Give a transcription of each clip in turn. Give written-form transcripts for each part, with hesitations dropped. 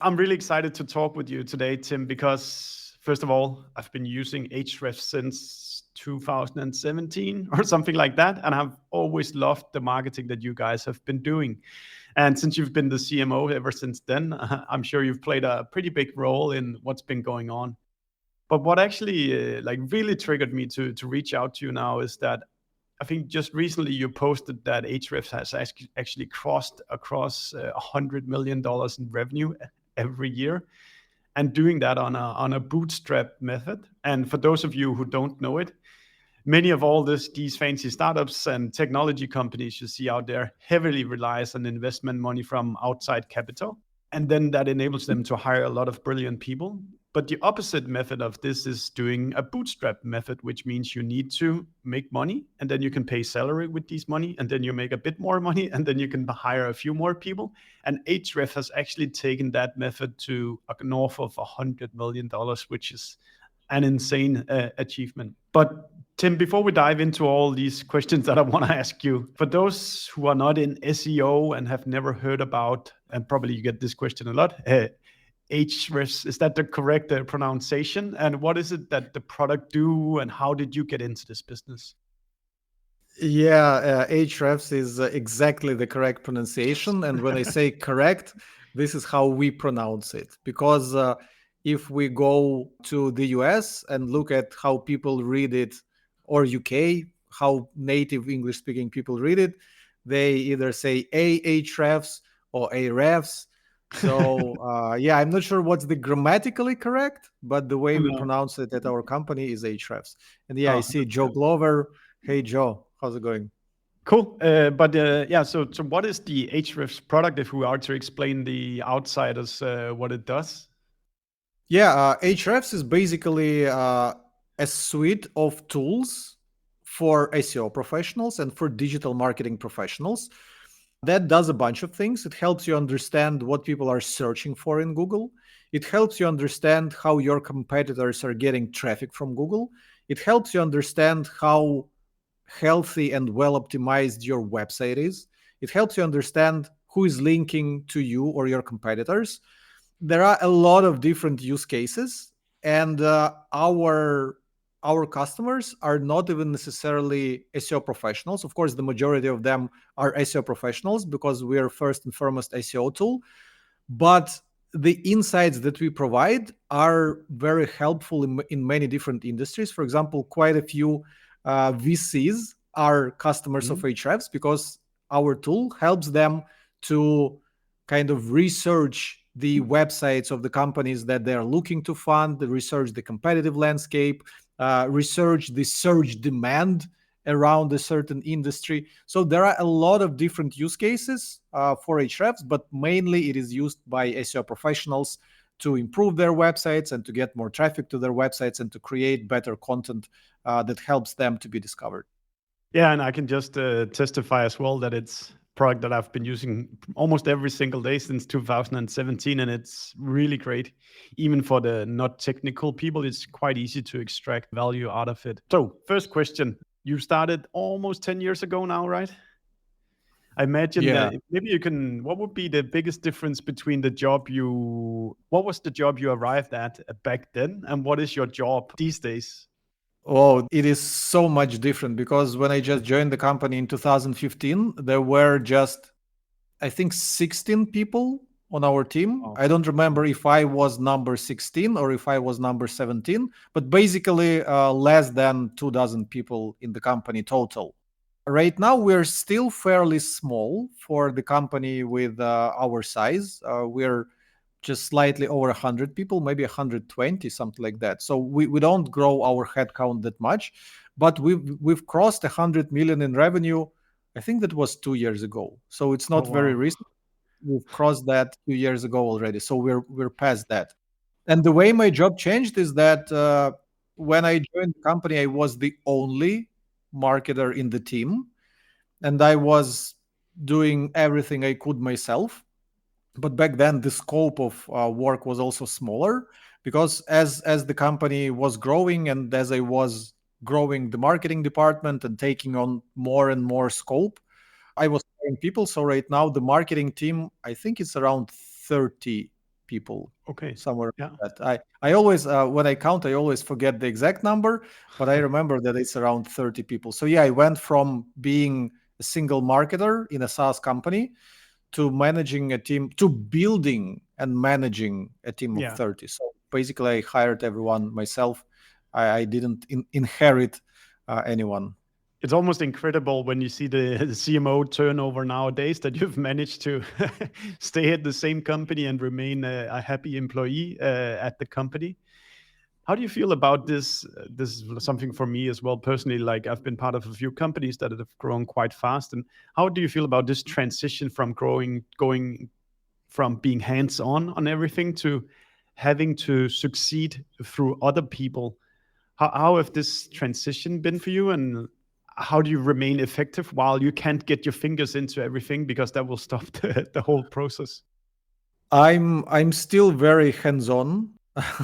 I'm really excited to talk with you today, Tim, because first of all, I've been using Ahrefs since 2017 or something like that. And I've always loved the marketing that you guys have been doing. And since you've been the CMO ever since then, I'm sure you've played a pretty big role in what's been going on. But what actually like really triggered me to reach out to you now is that I think just recently you posted that Ahrefs has actually crossed across $100 million in revenue every year, and doing that on a bootstrap method. And for those of you who don't know it, many of all these fancy startups and technology companies you see out there heavily relies on investment money from outside capital, and then that enables them to hire a lot of brilliant people. But the opposite method of this is doing a bootstrap method, which means you need to make money and then you can pay salary with these money, and then you make a bit more money and then you can hire a few more people. And Ahrefs has actually taken that method to north of $100 million, which is an insane achievement. But Tim, before we dive into all these questions that I want to ask you, for those who are not in SEO and have never heard about, and probably you get this question a lot, Ahrefs, is that the correct pronunciation? And what is it that the product do, and how did you get into this business? Yeah, Ahrefs is exactly the correct pronunciation. And when I say correct, this is how we pronounce it. Because if we go to the US and look at how people read it, or UK, how native English speaking people read it, they either say Ahrefs or Ahrefs. So yeah, I'm not sure what's the grammatically correct, but the way we No. pronounce it at our company is Ahrefs. And yeah, I Oh, see that's Joe good. Glover. Hey Joe, how's it going? Cool. But yeah, so what is the Ahrefs product if we are to explain the outsiders what it does? Yeah, Ahrefs is basically a suite of tools for SEO professionals and for digital marketing professionals that does a bunch of things. It helps you understand what people are searching for in Google. It helps you understand how your competitors are getting traffic from Google. It helps you understand how healthy and well optimized your website is. It helps you understand who is linking to you or your competitors. There are a lot of different use cases, and our customers are not even necessarily SEO professionals. Of course, the majority of them are SEO professionals because we are first and foremost SEO tool, but the insights that we provide are very helpful in many different industries. For example, quite a few VCs are customers of Mhm. Ahrefs because our tool helps them to kind of research the websites of the companies that they're looking to fund, research the competitive landscape, research the search demand around a certain industry. So there are a lot of different use cases for Ahrefs, but mainly it is used by SEO professionals to improve their websites and to get more traffic to their websites and to create better content that helps them to be discovered. Yeah, and I can just testify as well that it's a product that I've been using almost every single day since 2017, and it's really great. Even for the not technical people, it's quite easy to extract value out of it. So, first question. You started almost 10 years ago now, right? I imagine Yeah. maybe you can, what would be the biggest difference between what was the job you arrived at back then, and what is your job these days? Oh, it is so much different because when I just joined the company in 2015, there were just, I think, 16 people on our team. Oh, I don't remember if I was number 16 or if I was number 17, but basically less than 2 dozen people in the company total. Right now, we're still fairly small for the company with our size. We're just slightly over 100 people, maybe 120, something like that. So we don't grow our headcount that much, but we've crossed 100 million in revenue. I think that was 2 years ago. So it's oh not very wow. recent. We've crossed that 2 years ago already. So we're past that. And the way my job changed is that when I joined the company, I was the only marketer in the team, and I was doing everything I could myself. But back then, the scope of work was also smaller because as the company was growing and as I was growing the marketing department and taking on more and more scope, I was hiring people. So right now, the marketing team, I think it's around 30 people, Okay. somewhere Yeah. like that. I always, when I count, I always forget the exact number, but I remember that it's around 30 people. So yeah, I went from being a single marketer in a SaaS company to managing a team, to building and managing a team of Yeah. 30. So basically, I hired everyone myself. I didn't inherit anyone. It's almost incredible when you see the CMO turnover nowadays that you've managed to stay at the same company and remain a happy employee at the company. How do you feel about this? This is something for me as well personally. Like I've been part of a few companies that have grown quite fast. And how do you feel about this transition from going from being hands-on everything to having to succeed through other people? How have this transition been for you, and how do you remain effective while you can't get your fingers into everything because that will stop the whole process? I'm still very hands-on.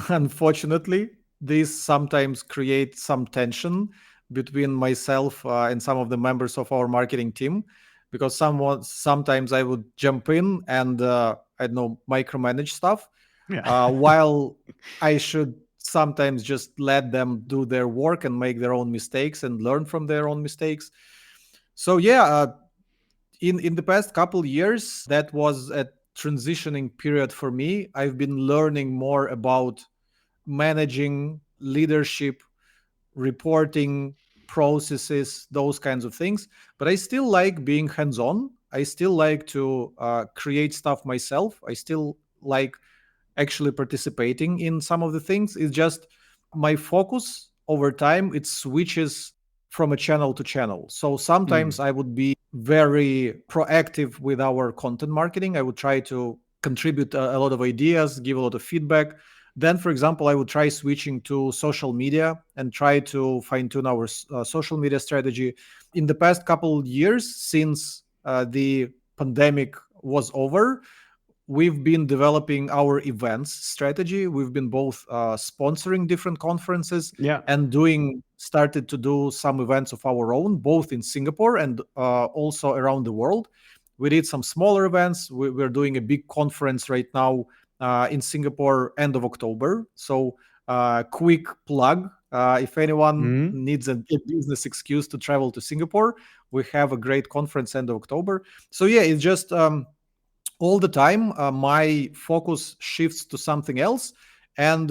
Unfortunately, this sometimes creates some tension between myself and some of the members of our marketing team, because sometimes I would jump in and I don't know, micromanage stuff, Yeah. while I should sometimes just let them do their work and make their own mistakes and learn from their own mistakes. So yeah, in the past couple years, that was a transitioning period for me. I've been learning more about managing, leadership, reporting, processes, those kinds of things. But I still like being hands on. I still like to create stuff myself. I still like actually participating in some of the things. It's just my focus over time, it switches from a channel to channel. So sometimes Mm. I would be very proactive with our content marketing. I would try to contribute a lot of ideas, give a lot of feedback. Then, for example, I would try switching to social media and try to fine tune our social media strategy. In the past couple years, since the pandemic was over, we've been developing our events strategy. We've been both sponsoring different conferences Yeah. and started to do some events of our own, both in Singapore and also around the world. We did some smaller events. We're doing a big conference right now in Singapore, end of October. So, quick plug. If anyone Mm. needs a business excuse to travel to Singapore, we have a great conference end of October. So yeah, it's just all the time my focus shifts to something else, and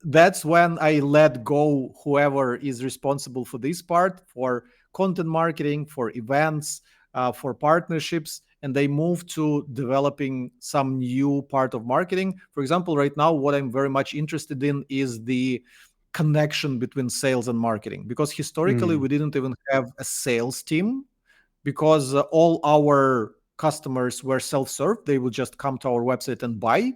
that's when I let go whoever is responsible for this part, for content marketing, for events, for partnerships, and they move to developing some new part of marketing. For example, right now what I'm very much interested in is the connection between sales and marketing, because historically Mm. we didn't even have a sales team, because all our customers were self-serve. They would just come to our website and buy.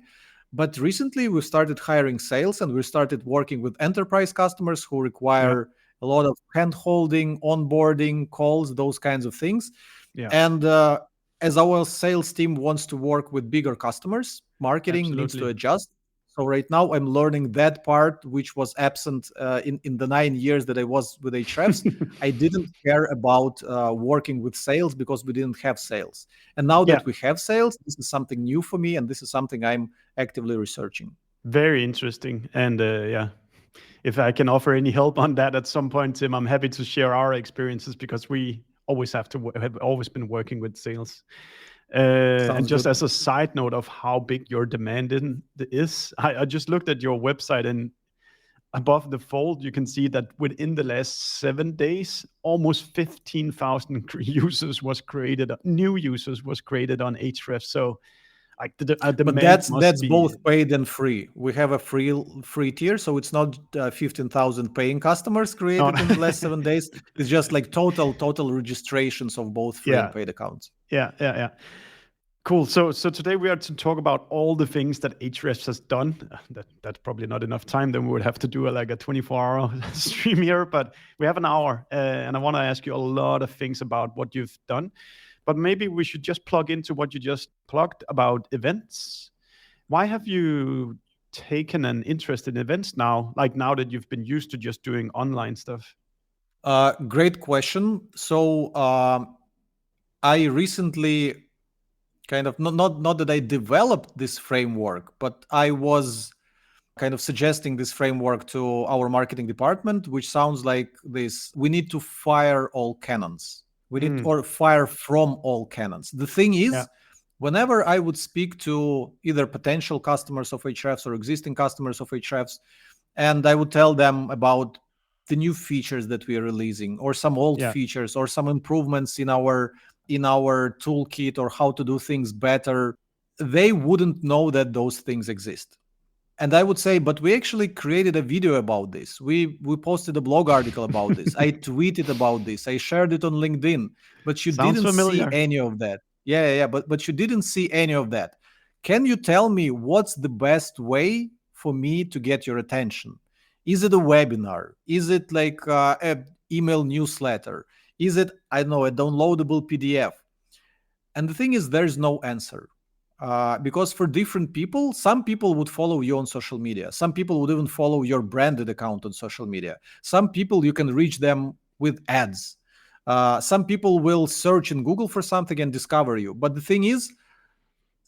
But recently we started hiring sales, and we started working with enterprise customers who Yeah. require a lot of hand holding, onboarding, calls, those kinds of things. Yeah. And as our sales team wants to work with bigger customers, marketing needs to Absolutely. adjust. So right now I'm learning that part, which was absent in the 9 years that I was with Ahrefs. I didn't care about working with sales because we didn't have sales. And now Yeah. that we have sales, this is something new for me, and this is something I'm actively researching. Very interesting. And yeah, if I can offer any help on that at some point, Tim, I'm happy to share our experiences because we always have always been working with sales. And Sounds just good. as a side note of how big your demand is, I just looked at your website, and above the fold, you can see that within the last 7 days, almost 15,000 new users was created on Ahrefs. So like the But demand that's must be. both paid and free. We have a free tier, so it's not 15,000 paying customers No, created in the last 7 days. It's just like total registrations of both free and yeah, paid accounts. yeah. Cool. So today we are to talk about all the things that Ahrefs has done. That's probably not enough time. Then we would have to do like a 24-hour stream here, but we have an hour, and I want to ask you a lot of things about what you've done. But maybe we should just plug into what you just plugged about events. Why have you taken an interest in events now? Like now that you've been used to just doing online stuff. Great question. So I recently kind of not that I developed this framework, but I was kind of suggesting this framework to our marketing department, which sounds like this: we need to fire all cannons. We need or fire from all cannons. The thing Yeah. is, whenever I would speak to either potential customers of Ahrefs or existing customers of Ahrefs, and I would tell them about the new features that we are releasing, or some old Yeah. features, or some improvements in our toolkit, or how to do things better, they wouldn't know that those things exist. And I would say, but we actually created a video about this. We posted a blog article about this. I tweeted about this. I shared it on LinkedIn, but you Sounds didn't see familiar. any of that. Yeah. But you didn't see any of that. Can you tell me what's the best way for me to get your attention? Is it a webinar? Is it like a email newsletter? Is it, I don't know, a downloadable PDF? And the thing is, there's no answer. Because for different people, some people would follow you on social media. Some people would even follow your branded account on social media. Some people, you can reach them with ads. Some people will search in Google for something and discover you. But the thing is,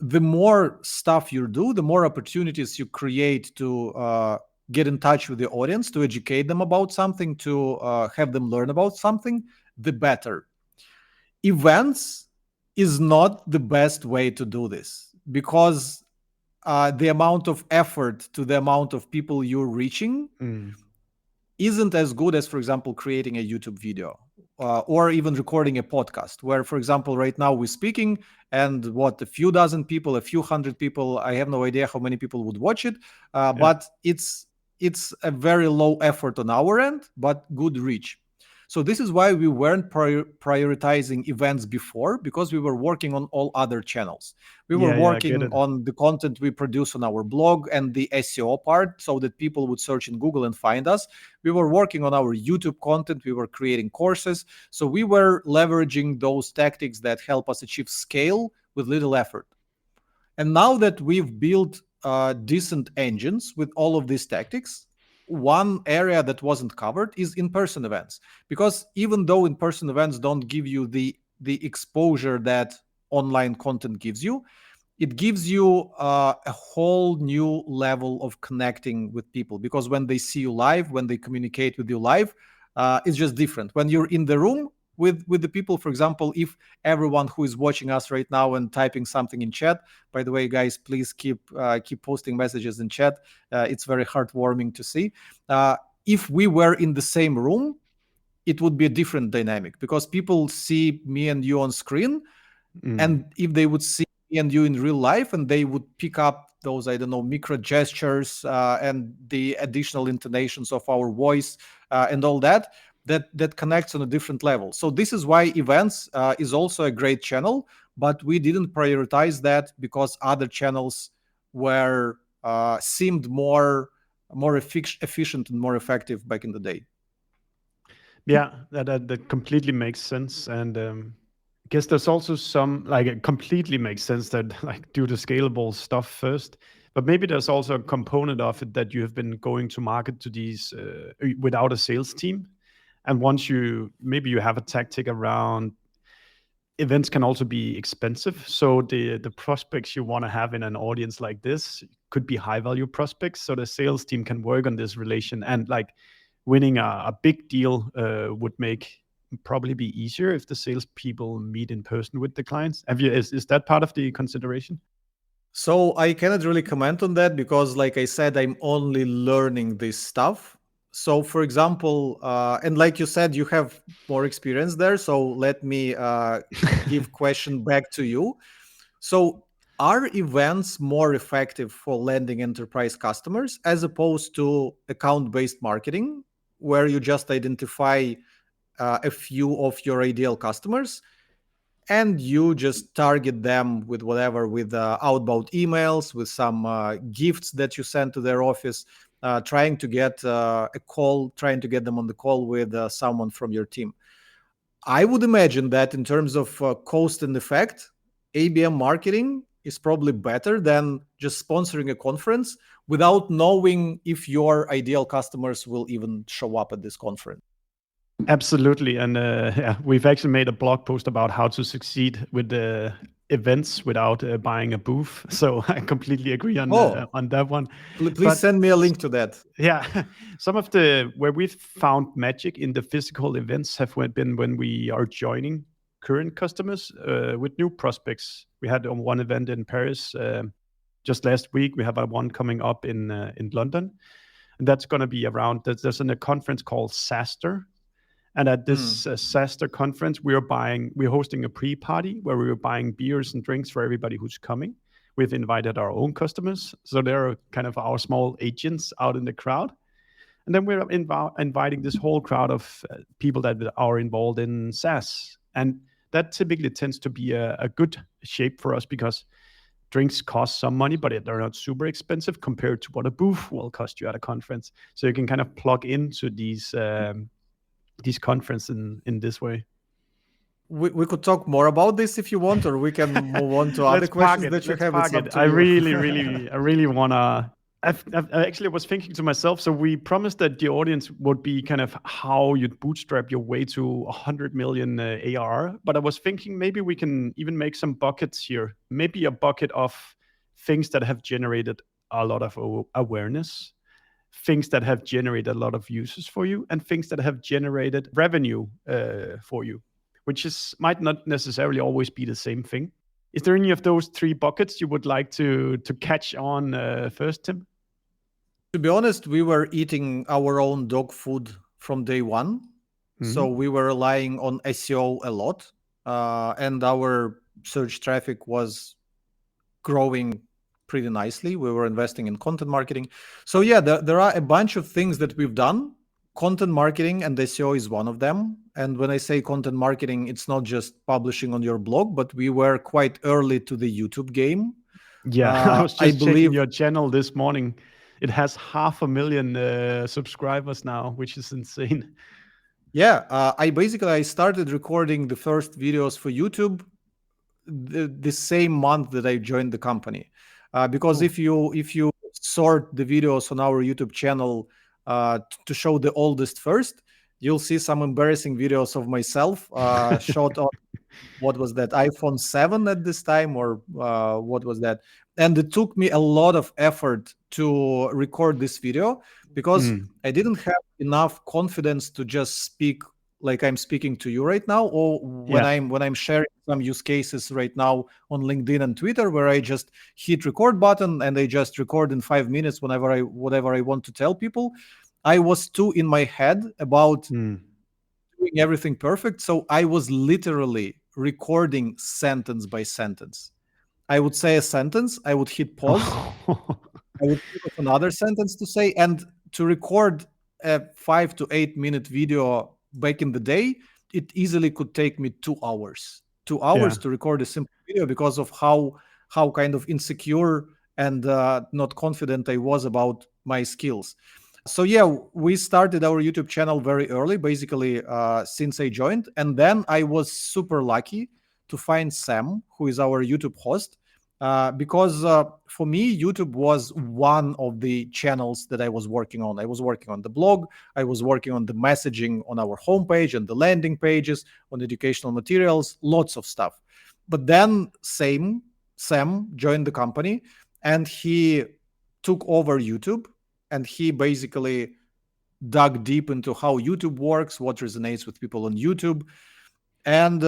the more stuff you do, the more opportunities you create to get in touch with the audience, to educate them about something, to have them learn about something, the better. Events is not the best way to do this, because the amount of effort to the amount of people you're reaching isn't as good as, for example, creating a YouTube video or even recording a podcast, where, for example, right now we're speaking, and a few dozen people, a few hundred people, I have no idea how many people would watch it, but it's a very low effort on our end, but good reach. So this is why we weren't prioritizing events before, because we were working on all other channels. We were Yeah, I get working it. on the content we produce on our blog and the SEO part, so that people would search in Google and find us. We were working on our YouTube content. We were creating courses. So we were leveraging those tactics that help us achieve scale with little effort. And now that we've built decent engines with all of these tactics, one area that wasn't covered is in-person events. Because even though in-person events don't give you the exposure that online content gives you, it gives you a whole new level of connecting with people. Because when they see you live, when they communicate with you live, it's just different. When you're in the room with the people, for example, if everyone who is watching us right now and typing something in chat, by the way, guys, please keep posting messages in chat. It's very heartwarming to see. If we were in the same room, it would be a different dynamic, because people see me and you on screen, and if they would see me and you in real life, and they would pick up those, I don't know, micro gestures and the additional intonations of our voice and all that connects on a different level. So this is why events is also a great channel, but we didn't prioritize that because other channels were seemed more efficient and more effective back in the day. Yeah, that completely makes sense. And I guess there's also some, like, it completely makes sense that, like, do the scalable stuff first. But maybe there's also a component of it that you have been going to market to these without a sales team. And once maybe you have a tactic around events can also be expensive. So the prospects you want to have in an audience like this could be high value prospects. So the sales team can work on this relation, and like winning a big deal would probably be easier if the salespeople meet in person with the clients. Is that part of the consideration? So I cannot really comment on that because, like I said, I'm only learning this stuff. So, for example, and like you said, you have more experience there. So let me give question back to you. So, are events more effective for landing enterprise customers as opposed to account-based marketing, where you just identify a few of your ideal customers and you just target them with whatever, with outbound emails, with some gifts that you send to their office, trying to get trying to get them on the call with someone from your team? I would imagine that in terms of cost and effect, ABM marketing is probably better than just sponsoring a conference without knowing if your ideal customers will even show up at this conference. Absolutely. And yeah, we've actually made a blog post about how to succeed with the events without buying a booth. So I completely agree Oh, on that one. please But send me a link to that. yeah, some of the where we've found magic in the physical events have been when we are joining current customers with new prospects. We had one event in Paris just last week. We have a one coming up in London, and that's going to be around. There's a conference called SaaStr, and at this SaaStr conference, we're hosting a pre-party where we were buying beers and drinks for everybody who's coming. We've invited our own customers, so they're kind of our small agents out in the crowd. And then we're inviting this whole crowd of people that are involved in SaaS. And that typically tends to be a good shape for us because drinks cost some money, but they're not super expensive compared to what a booth will cost you at a conference. So you can kind of plug into these conferences in this way. We could talk more about this if you want, or we can move on to other Let's park questions it. that you Let's have. It's park up it. to you. I really wanna. I actually was thinking to myself. So we promised that the audience would be kind of how you'd bootstrap your way to 100 million ARR. But I was thinking maybe we can even make some buckets here. Maybe a bucket of things that have generated a lot of awareness, things that have generated a lot of users for you, and things that have generated revenue for you, which might not necessarily always be the same thing. Is there any of those three buckets you would like to catch on first, Tim? To be honest, we were eating our own dog food from day one. So we were relying on SEO a lot. And our search traffic was growing pretty nicely. We were investing in content marketing. So yeah, there are a bunch of things that we've done. Content marketing and SEO is one of them. And when I say content marketing, it's not just publishing on your blog, but we were quite early to the YouTube game. Yeah, I was I just checking believe your channel this morning. It has 500,000 subscribers now, which is insane. Yeah, I started recording the first videos for YouTube the same month that I joined the company, because Oh. if you sort the videos on our YouTube channel to show the oldest first, you'll see some embarrassing videos of myself shot on what was that, iPhone 7 at this time, or what was that? And it took me a lot of effort to record this video because I didn't have enough confidence to just speak like I'm speaking to you right now, or Yeah. when I'm sharing some use cases right now on LinkedIn and Twitter, where I just hit record button and I just record in 5 minutes whatever I want to tell people. I was too in my head about doing everything perfect. So I was literally recording sentence by sentence. I would say a sentence, I would hit pause, I would think of another sentence to say, and to record a 5 to 8 minute video back in the day, it easily could take me 2 hours. 2 hours Yeah. to record a simple video because of how kind of insecure and not confident I was about my skills. So yeah, we started our YouTube channel very early, basically since I joined, and then I was super lucky to find Sam, who is our YouTube host, because for me, YouTube was one of the channels that I was working on. I was working on the blog, I was working on the messaging on our homepage and the landing pages, on educational materials, lots of stuff. But then Sam joined the company and he took over YouTube, and he basically dug deep into how YouTube works, what resonates with people on YouTube. And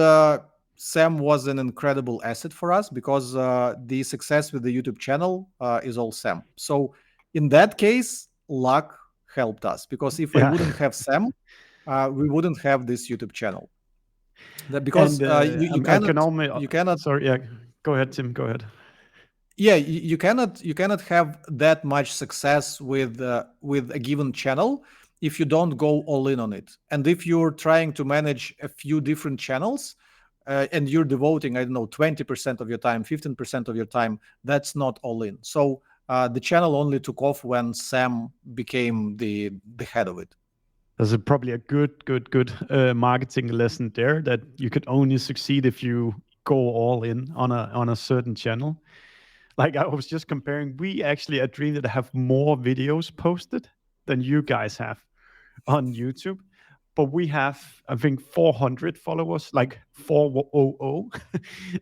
Sam was an incredible asset for us because the success with the YouTube channel is all Sam. So in that case, luck helped us, because if I Yeah. wouldn't have Sam, we wouldn't have this YouTube channel. Because And you I can cannot only. you cannot Sorry. Yeah. Go ahead, Tim. Go ahead. yeah, you cannot have that much success with a given channel if you don't go all in on it. And if you're trying to manage a few different channels, and you're devoting, I don't know, 20% of your time, 15% of your time, that's not all in. So the channel only took off when Sam became the head of it. There's probably a good marketing lesson there, that you could only succeed if you go all in on a certain channel. Like I was just comparing, we actually at Dreamdata have more videos posted than you guys have on YouTube. but we have, I think, 400 followers, like 400,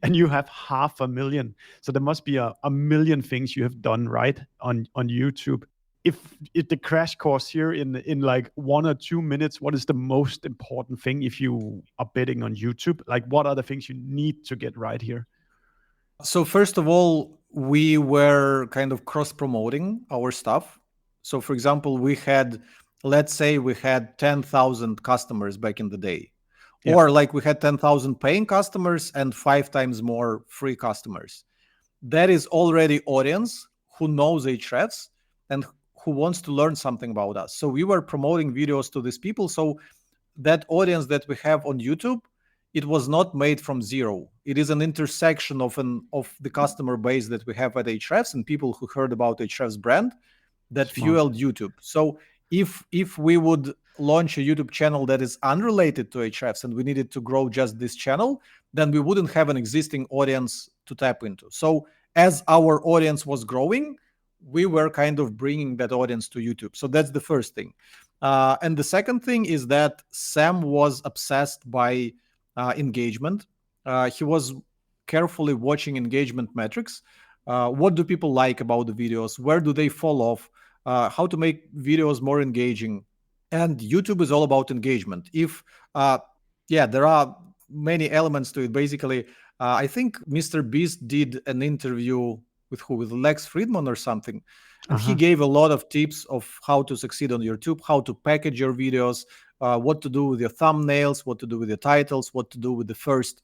and you have 500,000. So there must be a million things you have done right on YouTube. If the crash course here in like 1 or 2 minutes, what is the most important thing if you are betting on YouTube? Like, what are the things you need to get right here? So first of all, we were kind of cross promoting our stuff. So for example, let's say we had 10,000 customers back in the day, Yeah, or like we had 10,000 paying customers and 5 times more free customers. That is already audience who knows Ahrefs and who wants to learn something about us. So we were promoting videos to these people. So that audience that we have on YouTube, it was not made from zero. It is an intersection of the customer base that we have at Ahrefs and people who heard about Ahrefs brand that smart. fueled YouTube. So if we would launch a YouTube channel that is unrelated to Ahrefs and we needed to grow just this channel, then we wouldn't have an existing audience to tap into. So as our audience was growing, we were kind of bringing that audience to YouTube. So that's the first thing. And the second thing is that Sam was obsessed by engagement. He was carefully watching engagement metrics. What do people like about the videos? Where do they fall off? How to make videos more engaging? And YouTube is all about engagement. There are many elements to it. Basically, I think Mr. Beast did an interview with Lex Friedman or something, and he Uh-huh. gave a lot of tips of how to succeed on YouTube, how to package your videos, what to do with your thumbnails, what to do with your titles, what to do with the first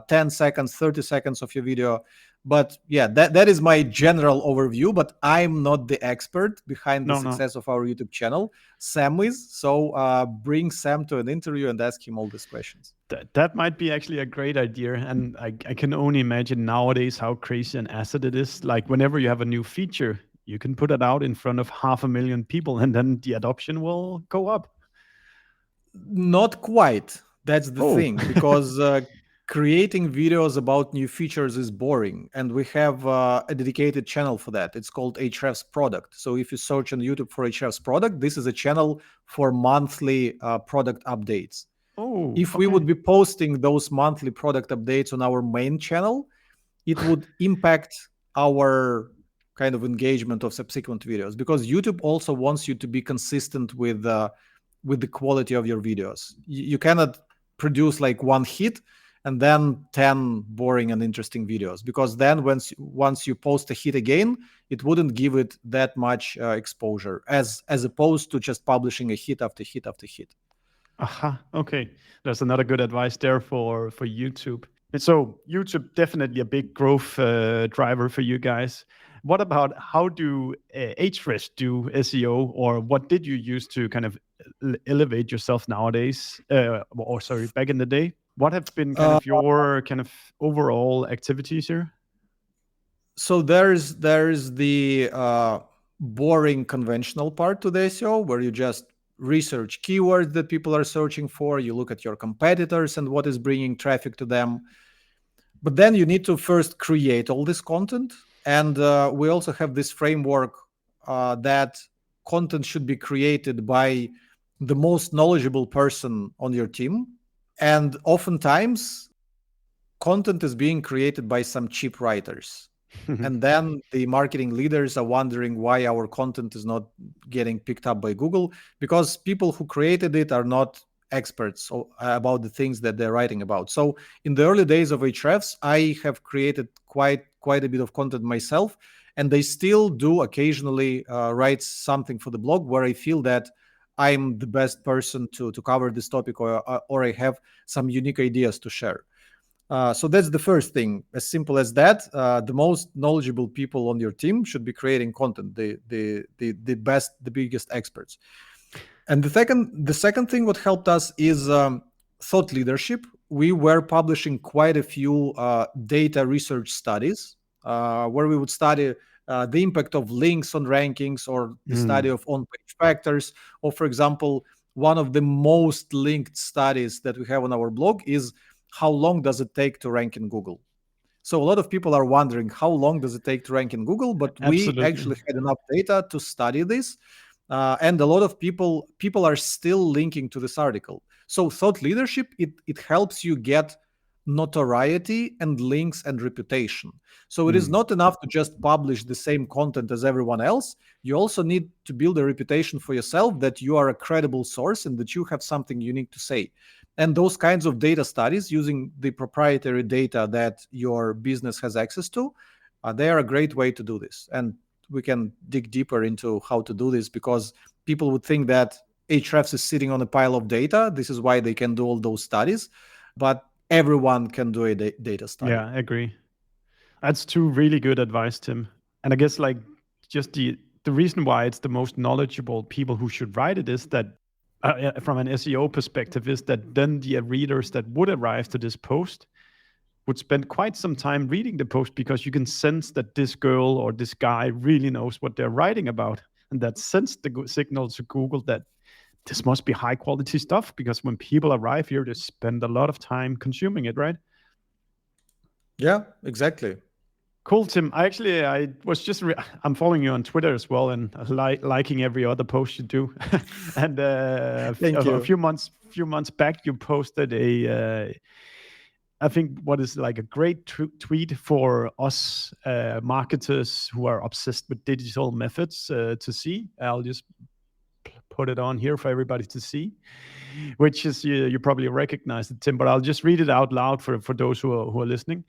10 seconds, 30 seconds of your video. But yeah, that is my general overview, but I'm not the expert behind the No, no. success of our YouTube channel. Sam is. So bring Sam to an interview and ask him all these questions. That might be actually a great idea. And I can only imagine nowadays how crazy an asset it is. Like, whenever you have a new feature, you can put it out in front of 500,000 people, and then the adoption will go up. Not quite. That's the Oh, thing, because creating videos about new features is boring, and we have a dedicated channel for that. It's called Ahrefs Product. So if you search on YouTube for Ahrefs Product, this is a channel for monthly product updates. oh, If we would okay. be posting those monthly product updates on our main channel, it would impact our kind of engagement of subsequent videos, because YouTube also wants you to be consistent with the quality of your videos. You cannot produce like one hit and then 10 boring and interesting videos, because then once you post a hit again, it wouldn't give it that much exposure as opposed to just publishing a hit after hit after hit. Aha. Okay. That's another good advice there for YouTube. And so YouTube definitely a big growth driver for you guys. What about how do Ahrefs do SEO, or what did you use to kind of elevate yourself nowadays? Or sorry, back in the day, what have been kind Uh, of your kind of overall activities here? so there's the boring conventional part to the SEO, where you just research keywords that people are searching for, you look at your competitors and what is bringing traffic to them. But then you need to first create all this content, and we also have this framework that content should be created by the most knowledgeable person on your team, and oftentimes content is being created by some cheap writers, and then the marketing leaders are wondering why our content is not getting picked up by Google, because people who created it are not experts about the things that they're writing about. So in the early days of Ahrefs, I have created quite a bit of content myself, and I still do occasionally write something for the blog where I feel that I'm the best person to cover this topic, or I have some unique ideas to share. So that's the first thing. As simple as that. The most knowledgeable people on your team should be creating content. The best, the biggest experts. And the second thing what helped us is thought leadership. We were publishing quite a few data research studies where we would study the impact of links on rankings, or the study Mm. of on-page factors. Or, for example, one of the most linked studies that we have on our blog is how long does it take to rank in Google. So a lot of people are wondering how long does it take to rank in Google, but we Absolutely. actually had enough data to study this. And a lot of people are still linking to this article. So thought leadership, it helps you get notoriety and links and reputation. So it is not enough to just publish the same content as everyone else. You also need to build a reputation for yourself that you are a credible source and that you have something unique to say. And those kinds of data studies using the proprietary data that your business has access to, they are a great way to do this. And we can dig deeper into how to do this, because people would think that Ahrefs is sitting on a pile of data. This is why they can do all those studies. But everyone can do a data study. Yeah, I agree. That's two really good advice, Tim. And I guess like just the reason why it's the most knowledgeable people who should write it is that from an SEO perspective is that then the readers that would arrive to this post would spend quite some time reading the post, because you can sense that this girl or this guy really knows what they're writing about. And that sends the signal to Google that this must be high quality stuff, because when people arrive here, they spend a lot of time consuming it, right? Yeah, exactly. Cool, Tim. I was just I'm following you on Twitter as well, and liking every other post you do. And Thank you. a few months back, you posted I think what is like a great tweet for us marketers who are obsessed with digital methods to see. I'll just put it on here for everybody to see, which is you probably recognize it, Tim, but I'll just read it out loud for those who are listening.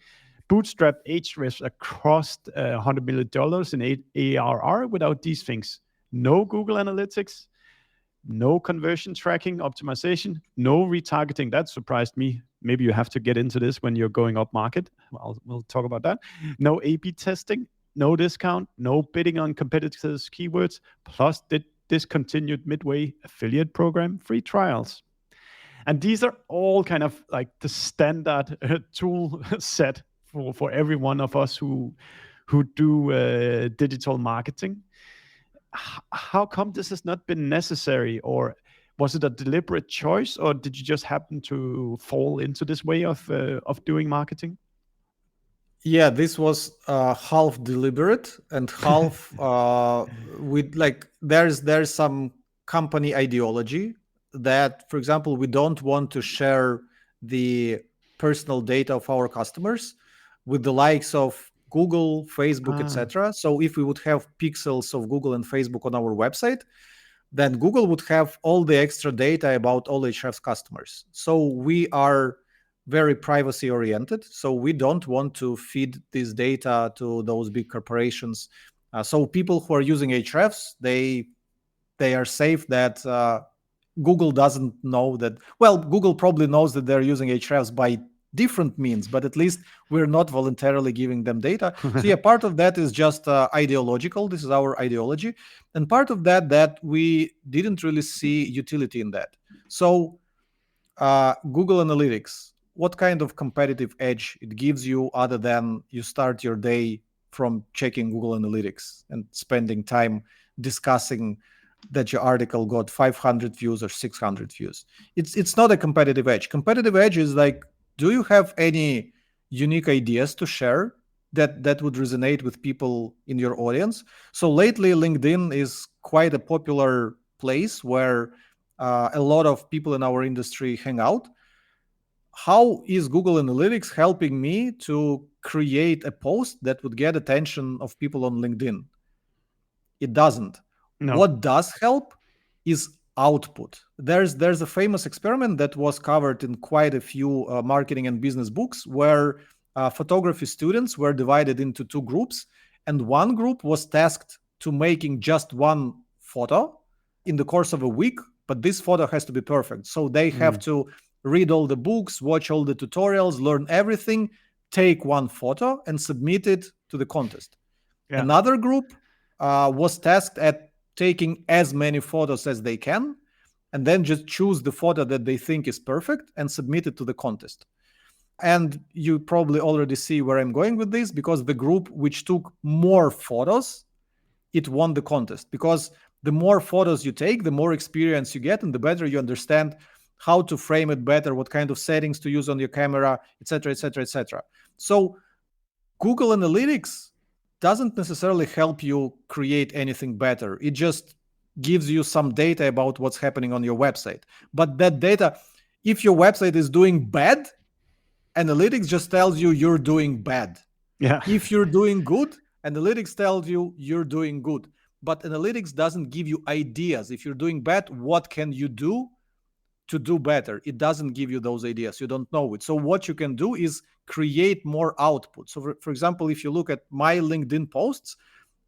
Bootstrapped Ahrefs across $100 million in ARR without these things. No Google Analytics, no conversion tracking optimization, no retargeting. That surprised me. Maybe you have to get into this when you're going up market. We'll talk about that. No A/B testing, no discount, no bidding on competitors' keywords, plus the discontinued midway affiliate program, free trials. And these are all kind of like the standard tool set for every one of us who do digital marketing. How come this has not been necessary, or was it a deliberate choice, or did you just happen to fall into this way of doing marketing? Yeah, this was half deliberate and half with like there's some company ideology that, for example, we don't want to share the personal data of our customers with the likes of Google, Facebook, etc. So if we would have pixels of Google and Facebook on our website, then Google would have all the extra data about all Ahrefs customers. So we are very privacy oriented. So we don't want to feed this data to those big corporations. So people who are using Ahrefs, they are safe that Google doesn't know that. Well, Google probably knows that they're using Ahrefs by different means, but at least we're not voluntarily giving them data. So yeah, part of that is just ideological. This is our ideology. And part of that we didn't really see utility in that. So Google Analytics, what kind of competitive edge it gives you other than you start your day from checking Google Analytics and spending time discussing that your article got 500 views or 600 views? It's not a competitive edge. Competitive edge is like, do you have any unique ideas to share that would resonate with people in your audience? So lately, LinkedIn is quite a popular place where a lot of people in our industry hang out. How is Google Analytics helping me to create a post that would get attention of people on LinkedIn? It doesn't. No. What does help is output. There's a famous experiment that was covered in quite a few marketing and business books, where photography students were divided into two groups, and one group was tasked to making just one photo in the course of a week, but this photo has to be perfect. So they have to read all the books, watch all the tutorials, learn everything, take one photo and submit it to the contest. Yeah. Another group was tasked at taking as many photos as they can, and then just choose the photo that they think is perfect and submit it to the contest. And you probably already see where I'm going with this, because the group which took more photos, it won the contest. Because the more photos you take, the more experience you get, and the better you understand how to frame it better, what kind of settings to use on your camera, etc., etc., etc. So Google Analytics doesn't necessarily help you create anything better. It just gives you some data about what's happening on your website. But that data, if your website is doing bad, analytics just tells you you're doing bad. Yeah. If you're doing good, analytics tells you you're doing good. But analytics doesn't give you ideas. If you're doing bad, what can you do to do better? It doesn't give you those ideas. You don't know it. So what you can do is create more output. So for example, if you look at my LinkedIn posts,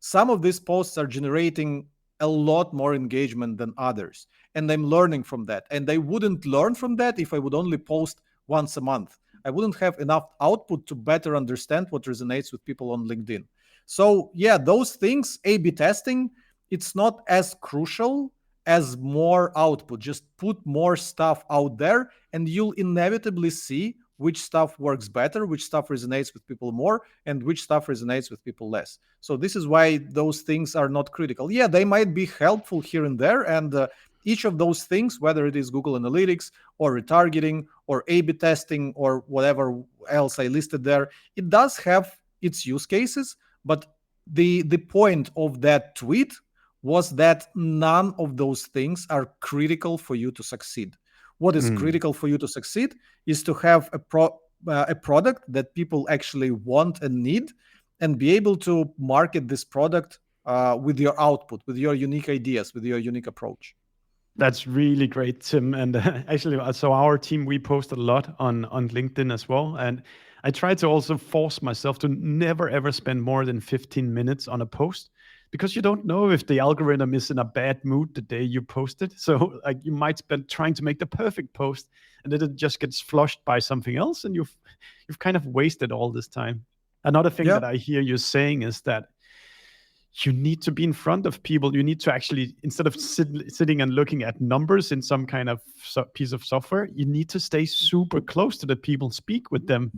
some of these posts are generating a lot more engagement than others. And I'm learning from that. And I wouldn't learn from that if I would only post once a month. I wouldn't have enough output to better understand what resonates with people on LinkedIn. So yeah, those things, A/B testing, it's not as crucial as more output. Just put more stuff out there, and you'll inevitably see which stuff works better, which stuff resonates with people more, and which stuff resonates with people less. So this is why those things are not critical. Yeah, they might be helpful here and there, and each of those things, whether it is Google Analytics or retargeting or A/B testing or whatever else I listed there, it does have its use cases. But the point of that tweet was that none of those things are critical for you to succeed. What is critical for you to succeed is to have a product that people actually want and need, and be able to market this product with your output, with your unique ideas, with your unique approach. That's really great, Tim. And actually, so our team, we post a lot on LinkedIn as well. And I try to also force myself to never ever spend more than 15 minutes on a post, because you don't know if the algorithm is in a bad mood the day you post it. So like you might spend trying to make the perfect post, and then it just gets flushed by something else, and you've kind of wasted all this time. Another thing Yeah. that I hear you saying is that you need to be in front of people. You need to actually, instead of sitting and looking at numbers in some kind of piece of software, you need to stay super close to the people, speak with them,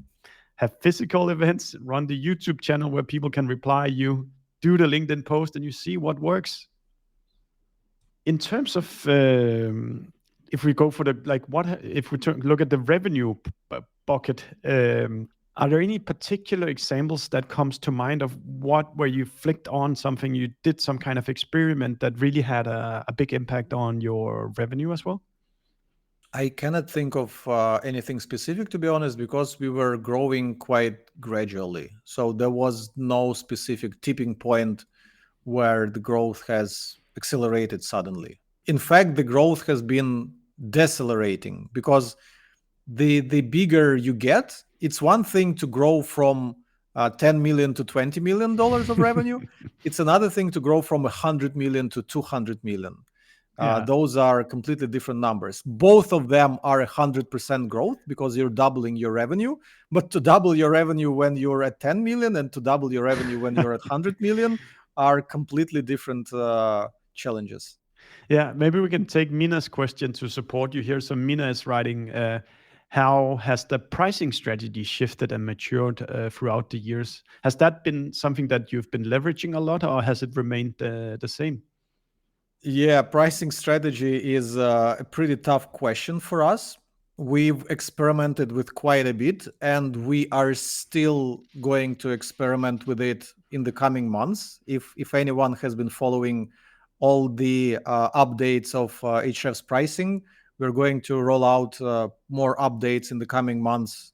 have physical events, run the YouTube channel where people can reply you, do the LinkedIn post, and you see what works. In terms of, if we go for the, like, what, if we look at the revenue bucket, are there any particular examples that comes to mind of where you flicked on something, you did some kind of experiment that really had a big impact on your revenue as well? I cannot think of anything specific, to be honest, because we were growing quite gradually. So there was no specific tipping point where the growth has accelerated suddenly. In fact, the growth has been decelerating, because the bigger you get, it's one thing to grow from 10 million to $20 million of revenue. It's another thing to grow from 100 million to 200 million. Yeah. Those are completely different numbers. Both of them are 100% growth, because you're doubling your revenue. But to double your revenue when you're at 10 million and to double your revenue when you're at 100 million are completely different challenges. Yeah, maybe we can take Mina's question to support you here. So Mina is writing, how has the pricing strategy shifted and matured throughout the years? Has that been something that you've been leveraging a lot, or has it remained the same? Yeah, pricing strategy is a pretty tough question for us. We've experimented with quite a bit, and we are still going to experiment with it in the coming months. If anyone has been following all the updates of Ahrefs pricing, we're going to roll out more updates in the coming months,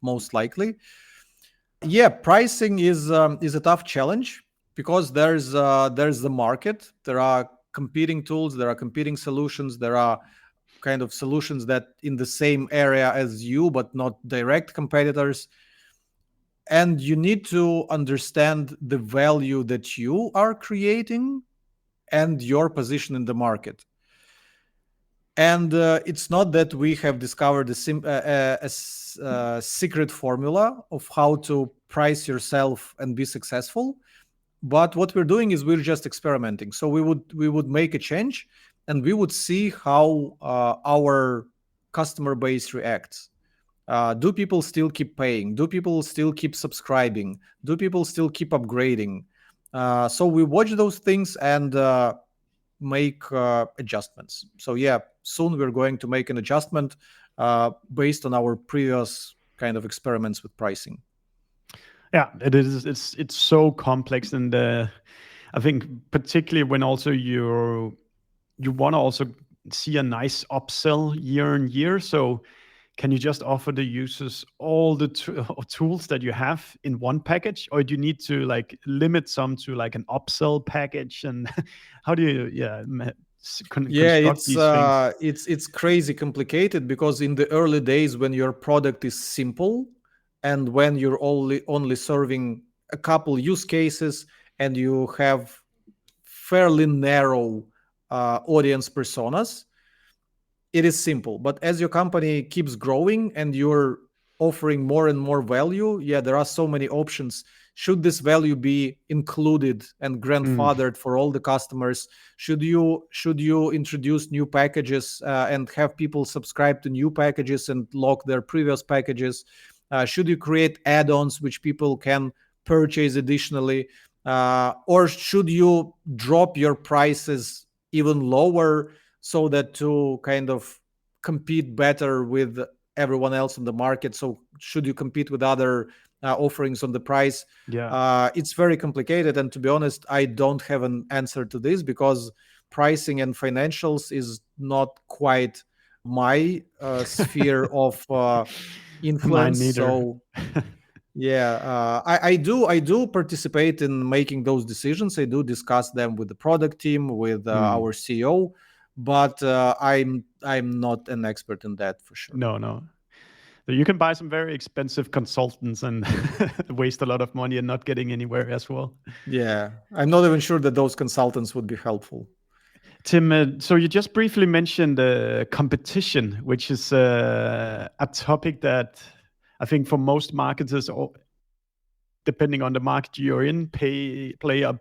most likely. Yeah, pricing is a tough challenge, because there's the market. There are competing tools, there are competing solutions, there are kind of solutions that in the same area as you, but not direct competitors. And you need to understand the value that you are creating and your position in the market. And it's not that we have discovered a secret formula of how to price yourself and be successful. But what we're doing is we're just experimenting. So we would make a change, and we would see how our customer base reacts. Do people still keep paying? Do people still keep subscribing? Do people still keep upgrading? So we watch those things and make adjustments. So yeah, soon we're going to make an adjustment based on our previous kind of experiments with pricing. Yeah, it is. It's so complex, and I think particularly when also you want to also see a nice upsell year on year. So can you just offer the users all the tools that you have in one package, or do you need to like limit some to like an upsell package? And how do you Yeah, construct these things? it's crazy complicated, because in the early days when your product is simple and when you're only serving a couple use cases and you have fairly narrow audience personas, it is simple. But as your company keeps growing and you're offering more and more value, yeah, there are so many options. Should this value be included and Mm, grandfathered for all the customers? Should you introduce new packages and have people subscribe to new packages and lock their previous packages? Should you create add-ons which people can purchase additionally? Or should you drop your prices even lower so that to kind of compete better with everyone else on the market? So should you compete with other offerings on the price? yeah. It's very complicated, and to be honest, I don't have an answer to this, because pricing and financials is not quite my sphere of Mine influence. neither. So yeah, I do participate in making those decisions. I do discuss them with the product team, with Mm, our CEO, but I'm not an expert in that for sure. no, no. So you can buy some very expensive consultants and waste a lot of money and not getting anywhere as well. Yeah, I'm not even sure that those consultants would be helpful. Tim, so you just briefly mentioned competition, which is a topic that I think for most marketers, or depending on the market you're in, play a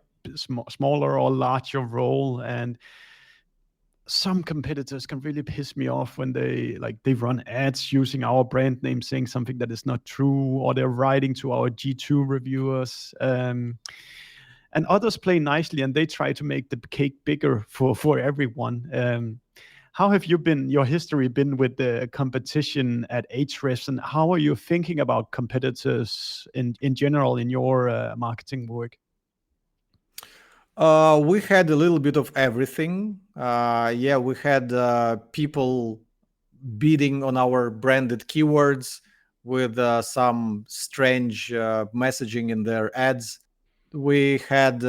smaller or larger role. And some competitors can really piss me off when they run ads using our brand name, saying something that is not true, or they're writing to our G2 reviewers. And others play nicely and they try to make the cake bigger for everyone. How have your history been with the competition at Ahrefs, and how are you thinking about competitors in general in your marketing work? We had a little bit of everything. Yeah, we had people bidding on our branded keywords with some strange messaging in their ads. We had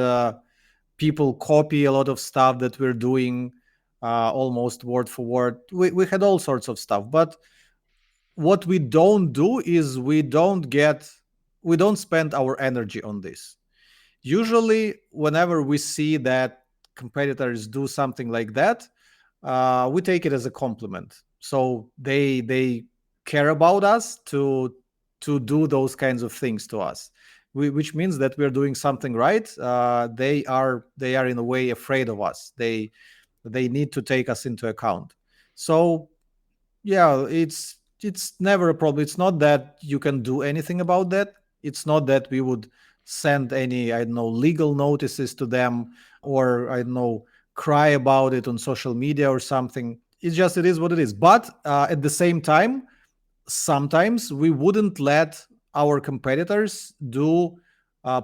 people copy a lot of stuff that we're doing, almost word for word. We had all sorts of stuff. But what we don't do is we don't spend our energy on this. Usually, whenever we see that competitors do something like that, we take it as a compliment. So they care about us to do those kinds of things to us, which means that we're doing something right. They are in a way afraid of us. They need to take us into account. So yeah, it's never a problem. It's not that you can do anything about that. It's not that we would send any, I don't know, legal notices to them, or I don't know, cry about it on social media or something. It's just, it is what it is. But at the same time, sometimes we wouldn't let our competitors do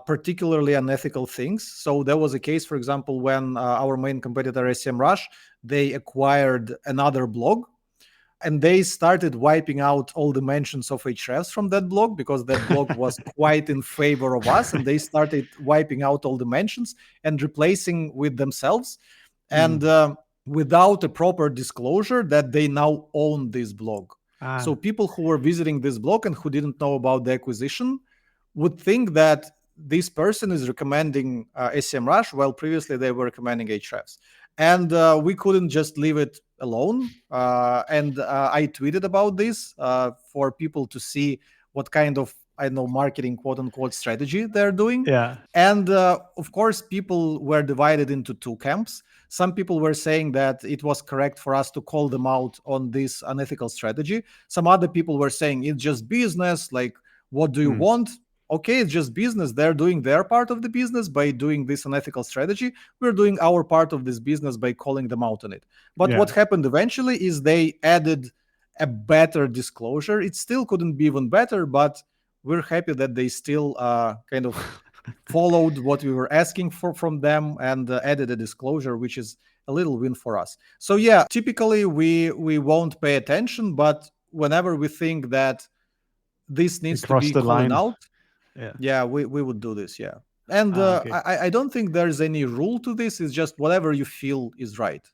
particularly unethical things. So there was a case, for example, when our main competitor SEMrush, they acquired another blog, and they started wiping out all the mentions of Ahrefs from that blog, because that blog was quite in favor of us, and they started wiping out all the mentions and replacing with themselves, and Mm. without a proper disclosure that they now own this blog. So Ah, people who were visiting this blog and who didn't know about the acquisition would think that this person is recommending SEMrush, while previously they were recommending Ahrefs. And we couldn't just leave it alone. And I tweeted about this for people to see what kind of, I don't know, marketing quote unquote strategy they're doing. yeah. And of course, people were divided into two camps. Some people were saying that it was correct for us to call them out on this unethical strategy. Some other people were saying it's just business. Like, what do you Mm. want? Okay, it's just business. They're doing their part of the business by doing this unethical strategy. We're doing our part of this business by calling them out on it. But what Yeah. happened eventually is they added a better disclosure. It still couldn't be even better, but we're happy that they still kind of followed what we were asking for from them, and added a disclosure, which is a little win for us. So yeah, typically we won't pay attention, but whenever we think that this needs to Across be the calling line. out, Yeah. yeah, we would do this. Yeah. And Okay. I don't think there's any rule to this. It's just whatever you feel is right.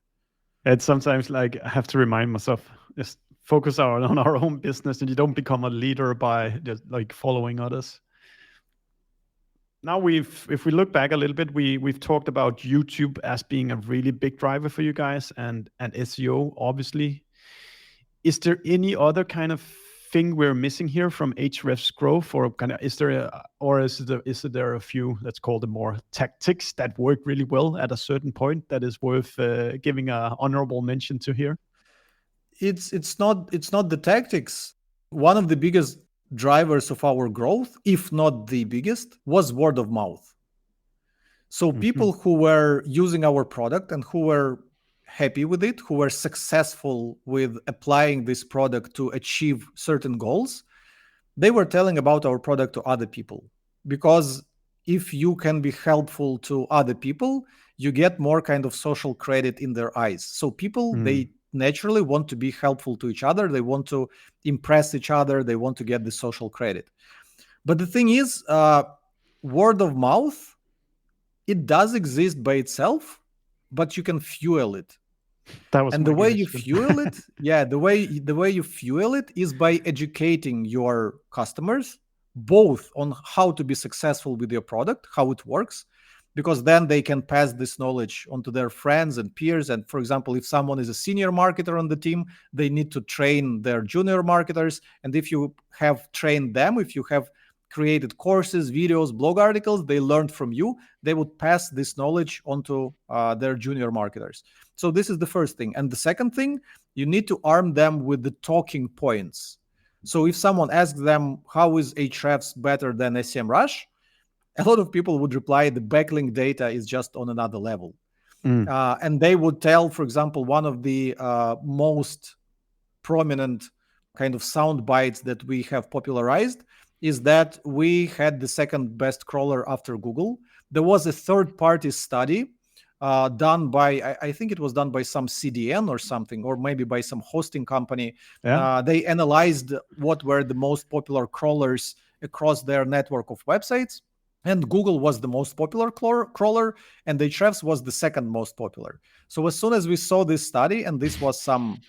It's sometimes like I have to remind myself, just focus on our own business, and you don't become a leader by just like following others. Now if we look back a little bit, we've talked about YouTube as being a really big driver for you guys, and SEO obviously. Is there any other kind of thing we're missing here from Ahrefs growth, or kind of is there a few, let's call them more tactics that work really well at a certain point that is worth giving a honorable mention to here? It's not the tactics. One of the biggest drivers of our growth, if not the biggest, was word of mouth. So people who were using our product and who were happy with it, who were successful with applying this product to achieve certain goals, they were telling about our product to other people. Because if you can be helpful to other people, you get more kind of social credit in their eyes. So people, they naturally want to be helpful to each other. They want to impress each other. They want to get the social credit. But the thing is, word of mouth, it does exist by itself, but you can fuel it. That was And my the way you question. fuel it, yeah, the way you fuel it is by educating your customers both on how to be successful with your product, how it works, because then they can pass this knowledge onto their friends and peers. And for example, if someone is a senior marketer on the team, they need to train their junior marketers. And if you have trained them, if you have created courses, videos, blog articles they learned from you, they would pass this knowledge onto their junior marketers. So this is the first thing. And the second thing, you need to arm them with the talking points. So if someone asks them, how is Ahrefs better than SEMrush? A lot of people would reply, the backlink data is just on another level. And they would tell, for example, one of the most prominent kind of sound bites that we have popularized is that we had the second best crawler after Google. There was a third-party study done by, I think it was done by some CDN or something, or maybe by some hosting company. Yeah. They analyzed what were the most popular crawlers across their network of websites. And Google was the most popular crawler, and Ahrefs was the second most popular. So as soon as we saw this study, and this was some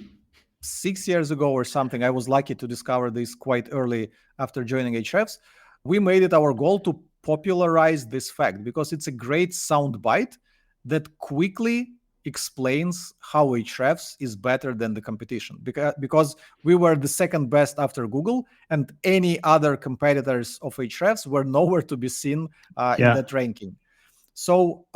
6 years ago or something, I was lucky to discover this quite early after joining Ahrefs, we made it our goal to popularize this fact because it's a great soundbite that quickly explains how Ahrefs is better than the competition, because we were the second best after Google, and any other competitors of Ahrefs were nowhere to be seen in that ranking. So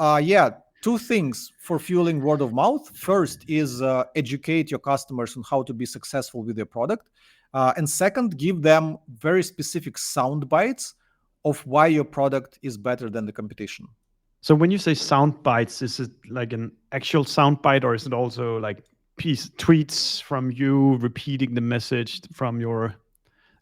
two things for fueling word of mouth. First is educate your customers on how to be successful with their product. And second, give them very specific sound bites of why your product is better than the competition. So when you say sound bites, is it like an actual sound bite, or is it also like tweets from you repeating the message from your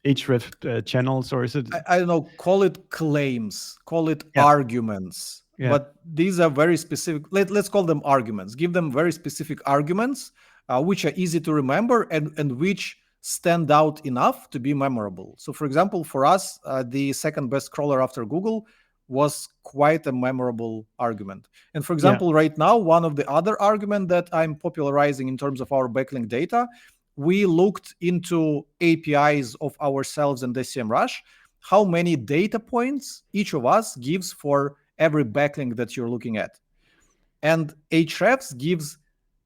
Ahrefs channels, or is it? I don't know, call it claims, call it arguments. Yeah. But these are very specific. Let's call them arguments. Give them very specific arguments, which are easy to remember and which stand out enough to be memorable. So for example, for us, the second best crawler after Google was quite a memorable argument. And for example, right now, one of the other argument that I'm popularizing in terms of our backlink data, we looked into APIs of ourselves and SEMrush, how many data points each of us gives for every backlink that you're looking at. And Ahrefs gives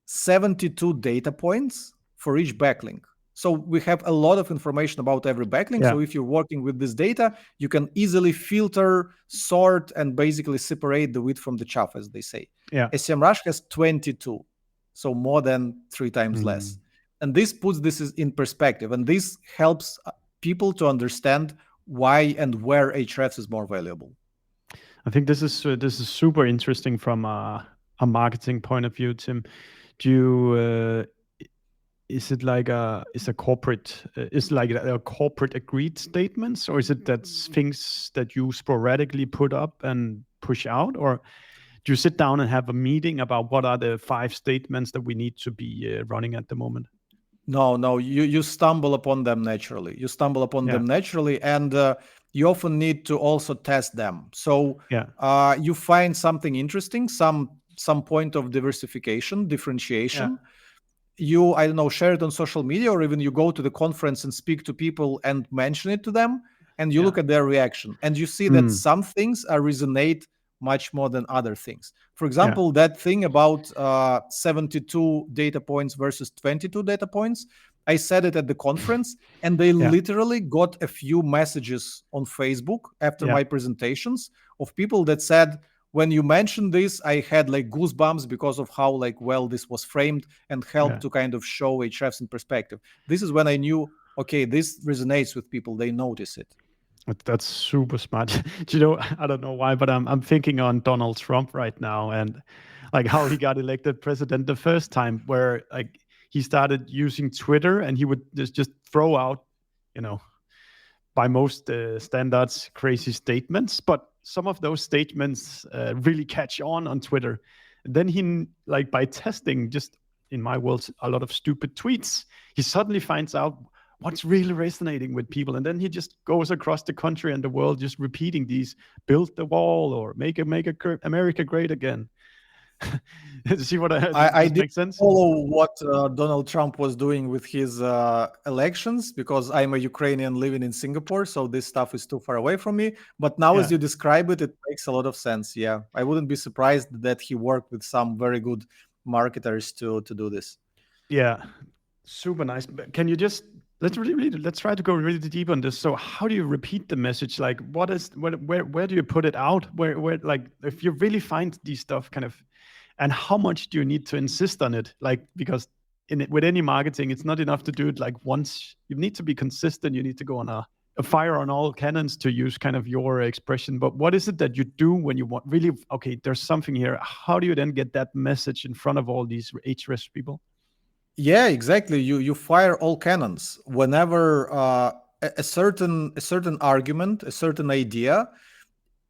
72 data points for each backlink. So we have a lot of information about every backlink. So if you're working with this data, you can easily filter, sort, and basically separate the wheat from the chaff, as they say. SEMrush has 22, so more than 3 times less. And this puts this in perspective, and this helps people to understand why and where Ahrefs is more valuable. I think this is super interesting from a marketing point of view, Tim. is it like a corporate is like a corporate agreed statements, or is it that things that you sporadically put up and push out, or do you sit down and have a meeting about what are the 5 statements that we need to be running at the moment? No, you stumble upon them naturally. You stumble upon Yeah, them naturally, and you often need to also test them. So yeah, you find something interesting, some point of diversification, yeah, differentiation. You, I don't know, share it on social media, or even you go to the conference and speak to people and mention it to them, and you yeah. look at their reaction, and you see that Mm, some things resonate much more than other things. For yeah, example, that thing about 72 data points versus 22 data points, I said it at the conference, and they yeah, literally got a few messages on Facebook after yeah, my presentations of people that said, when you mentioned this, I had like goosebumps because of how like well this was framed and yeah. helped to kind of show Ahrefs in perspective. This is when I knew, okay, this resonates with people. They notice it. That's super smart. Do you know, I don't know why, but I'm thinking on Donald Trump right now, and like how he got elected president the first time, where like he started using Twitter and he would just throw out, you know, by most standards, crazy statements. But some of those statements really catch on Twitter. And then he, like by testing, just in my world, a lot of stupid tweets, he suddenly finds out what's really resonating with people. And then he just goes across the country and the world just repeating these, build the wall or make America great again. See what does I this did make sense? follow what Donald Trump was doing with his elections because I'm a Ukrainian living in Singapore, so this stuff is too far away from me. But now, as Yeah. you describe it, it makes a lot of sense. Yeah, I wouldn't be surprised that he worked with some very good marketers to do this. Yeah. Super nice. But can you just let's try to go really deep on this. So how do you repeat the message? Like where do you put it out? Where like if you really find these stuff kind of, and how much do you need to insist on it? Like because with any marketing, it's not enough to do it like once. You need to be consistent. You need to go on a fire on all cannons, to use kind of your expression. But what is it that you do when you want really, okay, there's something here. How do you then get that message in front of all these HREST people? Yeah, exactly. You fire all cannons whenever a certain argument, a certain idea,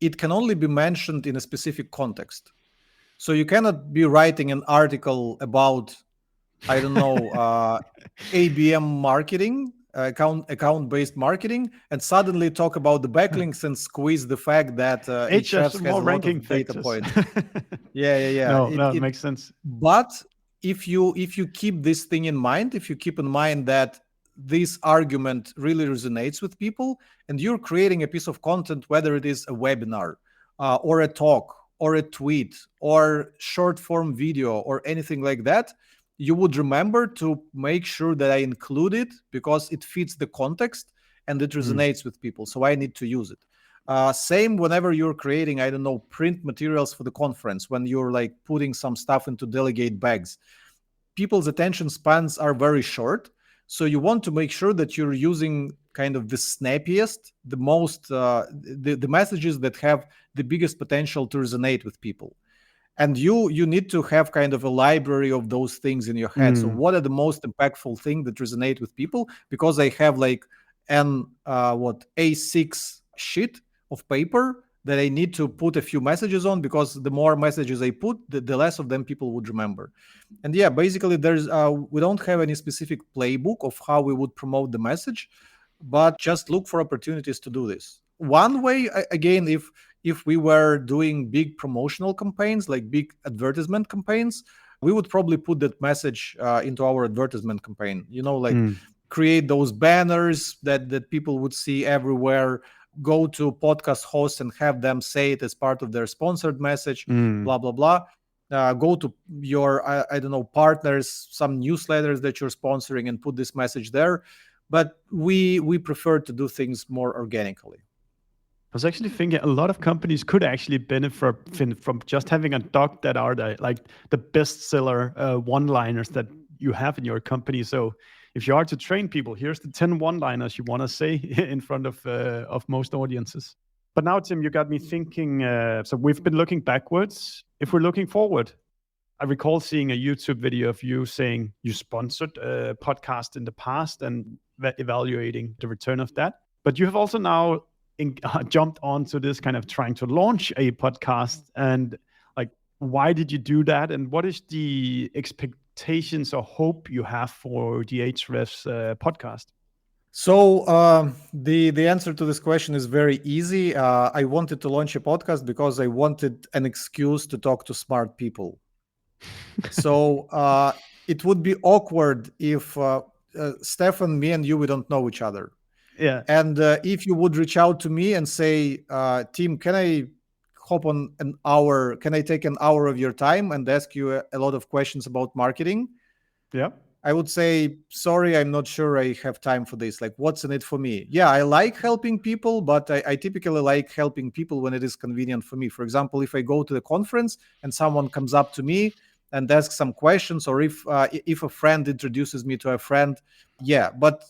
it can only be mentioned in a specific context. So you cannot be writing an article about, I don't know, ABM marketing, account based marketing, and suddenly talk about the backlinks and squeeze the fact that HS Ahrefs has more a lot ranking of data factors. points. Yeah. No, that makes sense. But if you keep this thing in mind, if you keep in mind that this argument really resonates with people, and you're creating a piece of content, whether it is a webinar or a talk or a tweet or short form video or anything like that, you would remember to make sure that I include it because it fits the context and it resonates with people. So I need to use it. Same whenever you're creating, I don't know, print materials for the conference, when you're like putting some stuff into delegate bags. People's attention spans are very short. So you want to make sure that you're using kind of the snappiest, the most, the messages that have the biggest potential to resonate with people. And you need to have kind of a library of those things in your head. So what are the most impactful things that resonate with people? Because I have like an A6 sheet of paper that I need to put a few messages on, because the more messages I put, the less of them people would remember. And yeah, basically there's we don't have any specific playbook of how we would promote the message, but just look for opportunities to do this. One way, again, if we were doing big promotional campaigns, like big advertisement campaigns, we would probably put that message into our advertisement campaign. Like create those banners that people would see everywhere, go to podcast hosts and have them say it as part of their sponsored message, blah, blah, blah. Go to your, I don't know, partners, some newsletters that you're sponsoring, and put this message there. But we prefer to do things more organically. I was actually thinking a lot of companies could actually benefit from just having a doc that are the bestseller one-liners that you have in your company. So if you are to train people, here's the 10 one-liners you want to say in front of most audiences. But now, Tim, you got me thinking. So we've been looking backwards. If we're looking forward, I recall seeing a YouTube video of you saying you sponsored a podcast in the past and evaluating the return of that. But you have also now jumped onto this kind of trying to launch a podcast. And like, why did you do that? And what is the expectations or hope you have for the Ahrefs podcast? So the answer to this question is very easy. I wanted to launch a podcast because I wanted an excuse to talk to smart people. So it would be awkward if Stefan, me, and you, we don't know each other. Yeah. And if you would reach out to me and say, Tim, can I hop on an hour? Can I take an hour of your time and ask you a lot of questions about marketing? Yeah. I would say, sorry, I'm not sure I have time for this. Like, what's in it for me? Yeah, I like helping people, but I typically like helping people when it is convenient for me. For example, if I go to the conference and someone comes up to me and asks some questions, or if a friend introduces me to a friend, yeah. But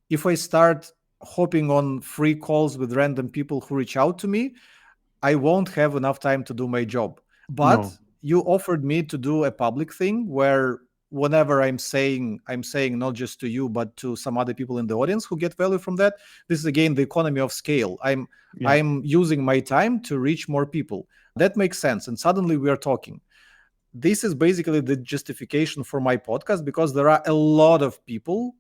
if I start hopping on free calls with random people who reach out to me, I won't have enough time to do my job. But you offered me to do a public thing where whenever I'm saying not just to you, but to some other people in the audience who get value from that. This is again the economy of scale. I'm using my time to reach more people. That makes sense. And suddenly we are talking. This is basically the justification for my podcast, because there are a lot of people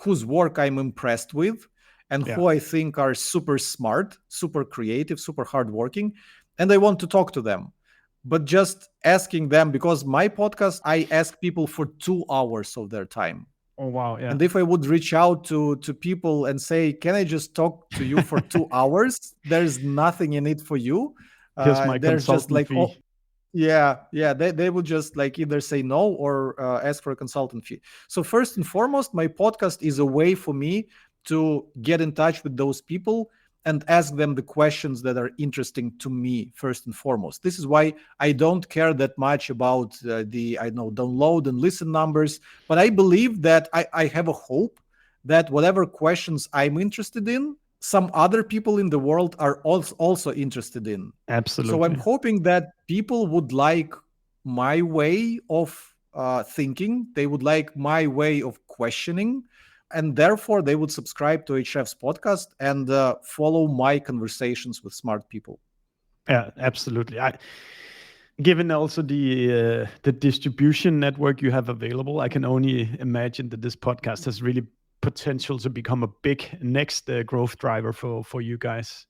whose work I'm impressed with and who I think are super smart, super creative, super hardworking, and I want to talk to them. But just asking them, because my podcast, I ask people for 2 hours of their time. Oh, wow. Yeah. And if I would reach out to people and say, can I just talk to you for 2 hours? There's nothing in it for you. Here's my There's just like, fee. They would just like either say no or ask for a consultant fee. So first and foremost, my podcast is a way for me to get in touch with those people and ask them the questions that are interesting to me first and foremost. This is why I don't care that much about download and listen numbers, but I believe that I have a hope that whatever questions I'm interested in, some other people in the world are also interested in. Absolutely. So I'm hoping that people would like my way of thinking. They would like my way of questioning. And therefore, they would subscribe to Ahrefs podcast and follow my conversations with smart people. Yeah, absolutely. Given also the distribution network you have available, I can only imagine that this podcast has really potential to become a big next growth driver for you guys.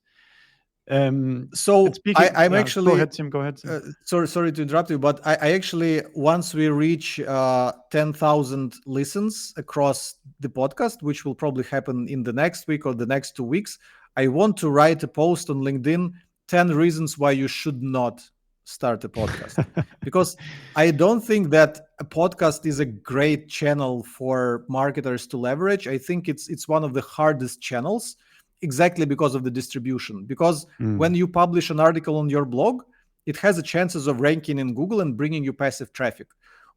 So I'm actually go ahead, Tim. Go ahead. Sorry to interrupt you, but I actually, once we reach 10,000 listens across the podcast, which will probably happen in the next week or the next 2 weeks, I want to write a post on LinkedIn, 10 reasons why you should not start a podcast. Because I don't think that a podcast is a great channel for marketers to leverage. I think it's one of the hardest channels, exactly because of the distribution. Because when you publish an article on your blog, it has a chances of ranking in Google and bringing you passive traffic.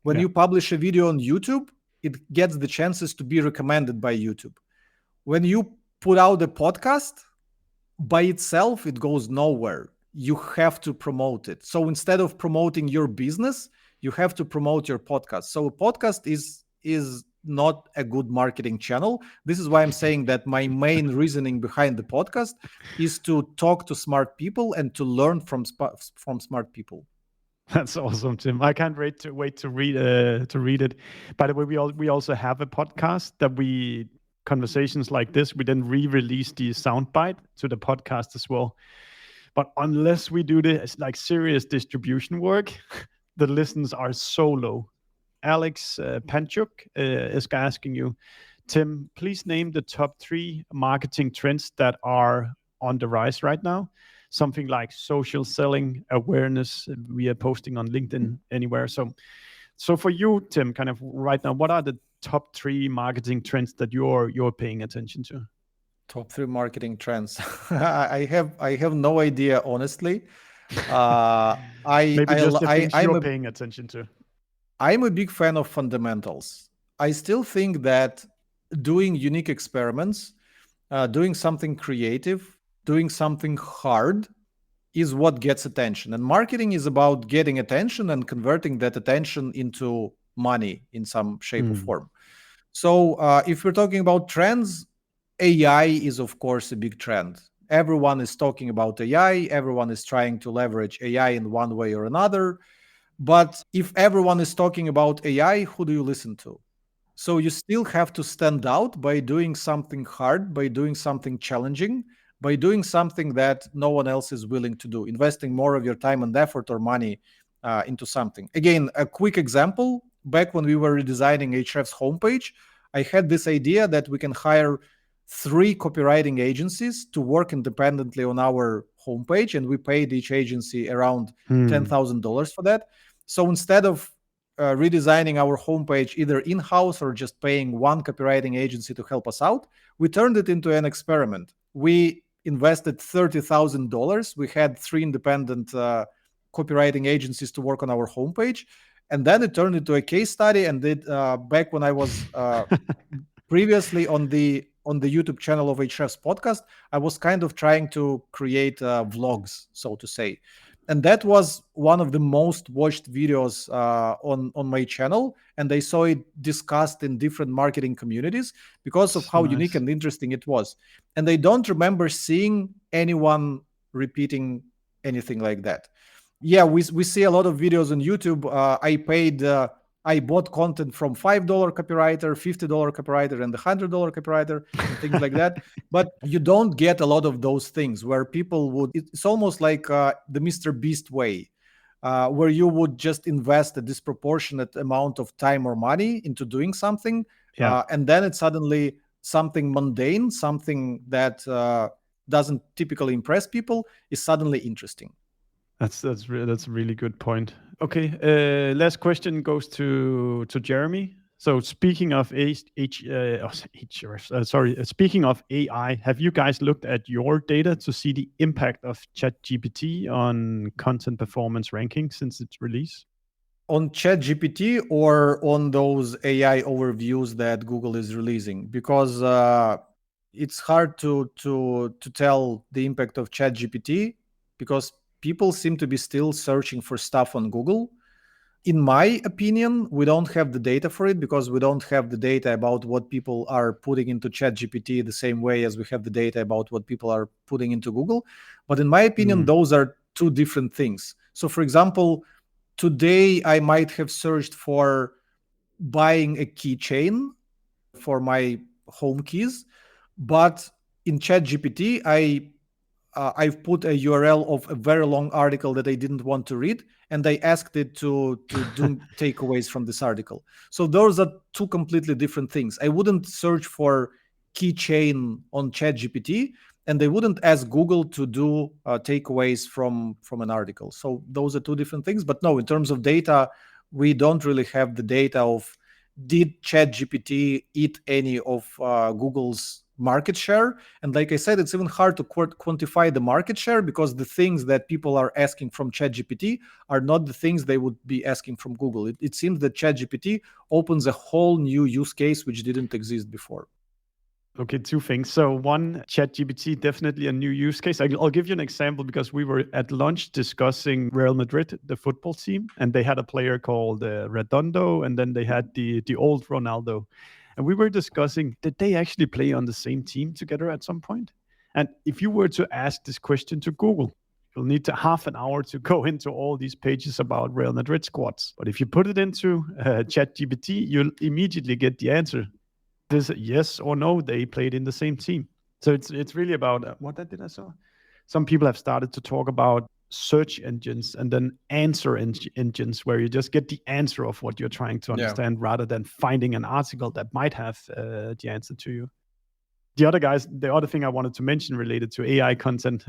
When you publish a video on YouTube, it gets the chances to be recommended by YouTube. When you put out a podcast, by itself, it goes nowhere. You have to promote it. So instead of promoting your business, you have to promote your podcast. So a podcast is not a good marketing channel. This is why I'm saying that my main reasoning behind the podcast is to talk to smart people and to learn from smart people. That's awesome, Tim. I can't wait to read it. By the way, we also have a podcast that conversations like this, we then re-release the soundbite to the podcast as well. But unless we do this like serious distribution work, the listens are so low. Alex Panchuk is asking you, Tim, please name the top 3 marketing trends that are on the rise right now. Something like social selling, awareness. We are posting on LinkedIn anywhere. So for you, Tim, kind of right now, what are the top 3 marketing trends that you're paying attention to? Top 3 marketing trends. I have no idea, honestly. Maybe just the things you're paying attention to. I'm a big fan of fundamentals. I still think that doing unique experiments, doing something creative, doing something hard is what gets attention. And marketing is about getting attention and converting that attention into money in some shape or form. So if we're talking about trends, AI is, of course, a big trend. Everyone is talking about AI. Everyone is trying to leverage AI in one way or another. But if everyone is talking about AI, who do you listen to? So you still have to stand out by doing something hard, by doing something challenging, by doing something that no one else is willing to do, investing more of your time and effort or money into something. Again, a quick example, back when we were redesigning Ahrefs homepage, I had this idea that we can hire 3 copywriting agencies to work independently on our homepage, and we paid each agency around $10,000 for that. So instead of redesigning our homepage either in-house or just paying one copywriting agency to help us out, we turned it into an experiment. We invested $30,000. We had 3 independent copywriting agencies to work on our homepage, and then it turned into a case study. And back when I was previously on the YouTube channel of Ahrefs podcast, I was kind of trying to create vlogs, so to say. And that was one of the most watched videos on my channel. And I saw it discussed in different marketing communities because of how unique and interesting it was. And I don't remember seeing anyone repeating anything like that. Yeah, we see a lot of videos on YouTube. I bought content from $5 copywriter, $50 copywriter, and the $100 copywriter, and things like that. But you don't get a lot of those things where people would. It's almost like the Mr. Beast way, where you would just invest a disproportionate amount of time or money into doing something, and then it's suddenly something mundane, something that doesn't typically impress people, is suddenly interesting. That's a really good point. Okay, last question goes to Jeremy. So speaking of speaking of AI, have you guys looked at your data to see the impact of ChatGPT on content performance ranking since its release? On ChatGPT or on those AI overviews that Google is releasing? Because it's hard to tell the impact of ChatGPT because people seem to be still searching for stuff on Google. In my opinion, we don't have the data for it because we don't have the data about what people are putting into ChatGPT the same way as we have the data about what people are putting into Google. But in my opinion, those are 2 different things. So for example, today I might have searched for buying a keychain for my home keys, but in ChatGPT, I've put a URL of a very long article that I didn't want to read, and I asked it to do takeaways from this article. So those are 2 completely different things. I wouldn't search for keychain on ChatGPT, and I wouldn't ask Google to do takeaways from an article. So those are 2 different things. But no, in terms of data, we don't really have the data of did ChatGPT eat any of Google's market share. And like I said, it's even hard to quantify the market share because the things that people are asking from ChatGPT are not the things they would be asking from Google. It seems that ChatGPT opens a whole new use case which didn't exist before. Okay, 2 things. So one, ChatGPT, definitely a new use case. I'll give you an example because we were at lunch discussing Real Madrid, the football team, and they had a player called Redondo, and then they had the old Ronaldo. And we were discussing, did they actually play on the same team together at some point? And if you were to ask this question to Google, you'll need half an hour to go into all these pages about Real Madrid squads. But if you put it into ChatGPT, you'll immediately get the answer. This yes or no, they played in the same team. So it's really about what did I saw? Some people have started to talk about search engines and then answer engines where you just get the answer of what you're trying to understand rather than finding an article that might have the answer to you. The other thing I wanted to mention related to AI content,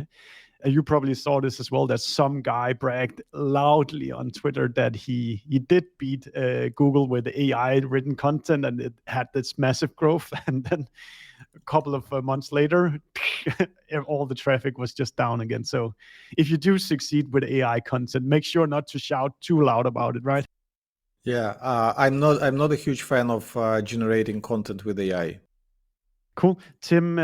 you probably saw this as well, that some guy bragged loudly on Twitter that he did beat Google with AI written content and it had this massive growth. And then a couple of months later, all the traffic was just down again. So if you do succeed with AI content, make sure not to shout too loud about it, right? Yeah, I'm not a huge fan of generating content with AI. Cool. Tim,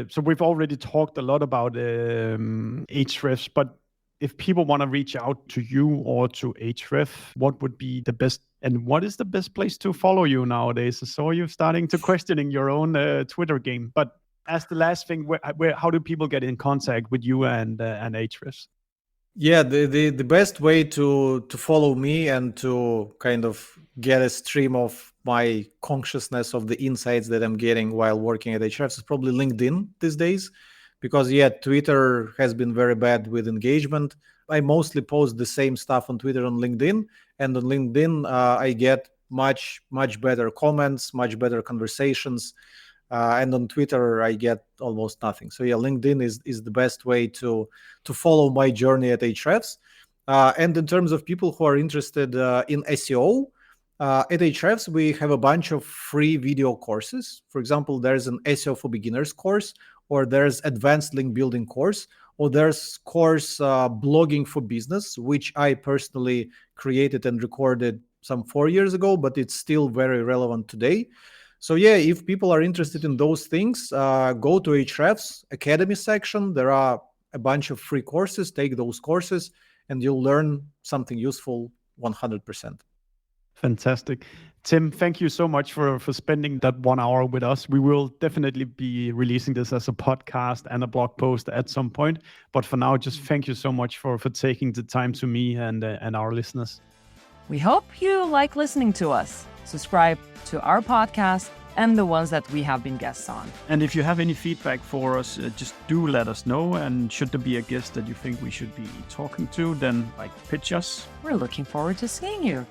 so we've already talked a lot about Ahrefs, but if people want to reach out to you or to Ahrefs, what would be the best, and what is the best place to follow you nowadays? I saw you starting to questioning your own Twitter game. But as the last thing, how do people get in contact with you and Ahrefs? Yeah, the best way to follow me and to kind of get a stream of my consciousness of the insights that I'm getting while working at Ahrefs is probably LinkedIn these days, because Twitter has been very bad with engagement. I mostly post the same stuff on Twitter and LinkedIn, and on LinkedIn I get much better comments, much better conversations. And on Twitter, I get almost nothing. So LinkedIn is the best way to follow my journey at Ahrefs. And in terms of people who are interested in SEO, at Ahrefs, we have a bunch of free video courses. For example, there's an SEO for beginners course, or there's advanced link building course, or there's course blogging for business, which I personally created and recorded some 4 years ago, but it's still very relevant today. So if people are interested in those things, go to Ahrefs Academy section. There are a bunch of free courses. Take those courses and you'll learn something useful 100%. Fantastic. Tim, thank you so much for spending that 1 hour with us. We will definitely be releasing this as a podcast and a blog post at some point. But for now, just thank you so much for taking the time to me and our listeners. We hope you like listening to us. Subscribe to our podcast and the ones that we have been guests on. And if you have any feedback for us, just do let us know. And should there be a guest that you think we should be talking to, then pitch us. We're looking forward to seeing you.